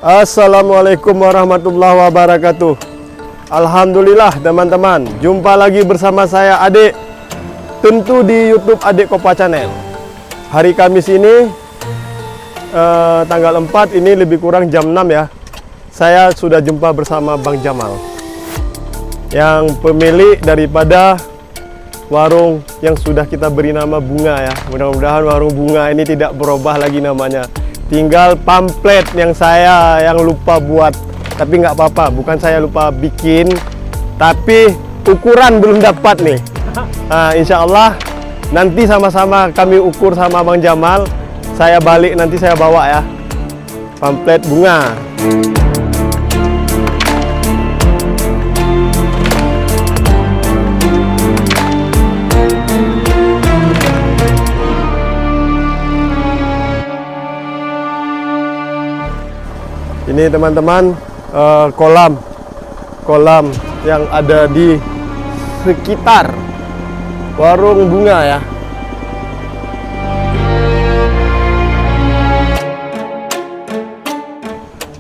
Assalamualaikum warahmatullahi wabarakatuh. Alhamdulillah teman-teman, jumpa lagi bersama saya Adik, tentu di YouTube Adik Kopa Channel. Hari Kamis ini tanggal 4, ini lebih kurang jam 6 ya. Saya sudah jumpa bersama Bang Jamal, yang pemilik daripada warung yang sudah kita beri nama Bunga ya. Mudah-mudahan warung Bunga ini tidak berubah lagi namanya. Tinggal pamflet yang saya lupa buat, tapi nggak apa-apa, bukan saya lupa bikin, tapi ukuran belum dapat nih. Nah, insya Allah nanti sama-sama kami ukur sama Bang Jamal. Saya balik nanti saya bawa ya pamflet bunga. Ini teman-teman kolam yang ada di sekitar warung bunga ya.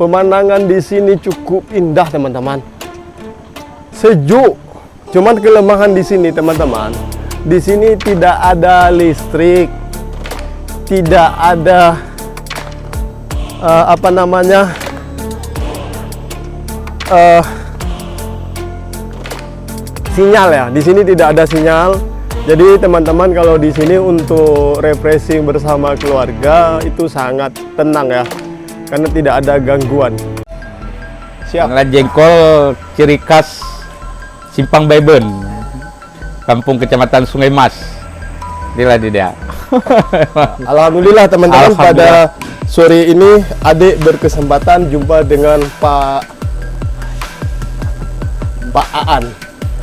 Pemandangan di sini cukup indah teman-teman, sejuk. Cuman kelemahan di sini teman-teman, di sini tidak ada listrik, tidak ada sinyal ya. Di sini tidak ada sinyal. Jadi teman-teman kalau di sini untuk refreshing bersama keluarga itu sangat tenang ya, karena tidak ada gangguan. Siap. Panglat jengkol ciri khas Simpang Bayben, Kampung Kecamatan Sungai Mas. Inilah dia. Alhamdulillah teman-teman, pada sore ini Adik berkesempatan jumpa dengan Pak Aan.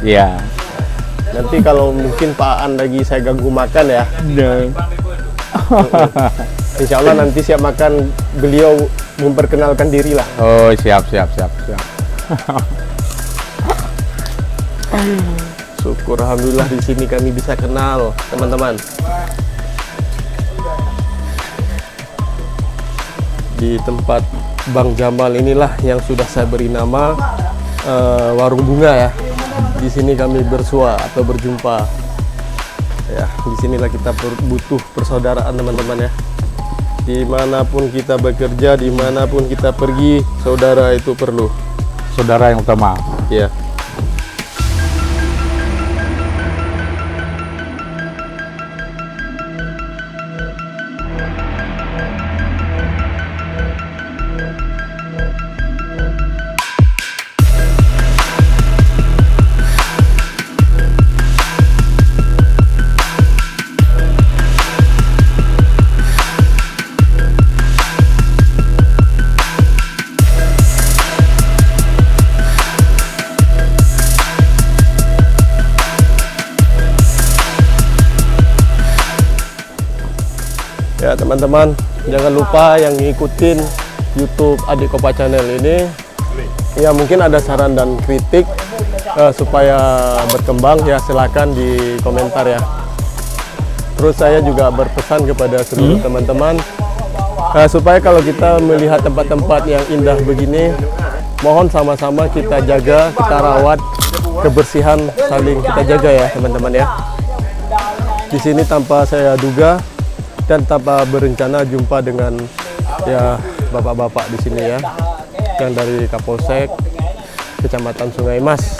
Iya. Nanti kalau mungkin Pak Aan lagi saya ganggu makan ya. Insya Allah nanti siap makan beliau memperkenalkan diri lah. Oh siap. Syukur alhamdulillah di sini kami bisa kenal teman-teman. Di tempat Bang Jamal inilah yang sudah saya beri nama warung bunga ya. Di sini kami bersua atau berjumpa. Ya, di sinilah kita butuh persaudaraan teman-teman ya. Dimanapun kita bekerja, dimanapun kita pergi, saudara itu perlu. Saudara yang utama. Ya. Ya teman-teman, jangan lupa yang ngikutin YouTube Adik Kopa Channel ini, ya mungkin ada saran dan kritik supaya berkembang ya, silakan di komentar ya. Terus saya juga berpesan kepada seluruh teman-teman supaya kalau kita melihat tempat-tempat yang indah begini, mohon sama-sama kita jaga, kita rawat, kebersihan saling kita jaga ya teman-teman ya. Di sini tanpa saya duga dan tanpa berencana jumpa dengan ya bapak-bapak di sini ya, yang dari Kapolsek Kecamatan Sungai Mas.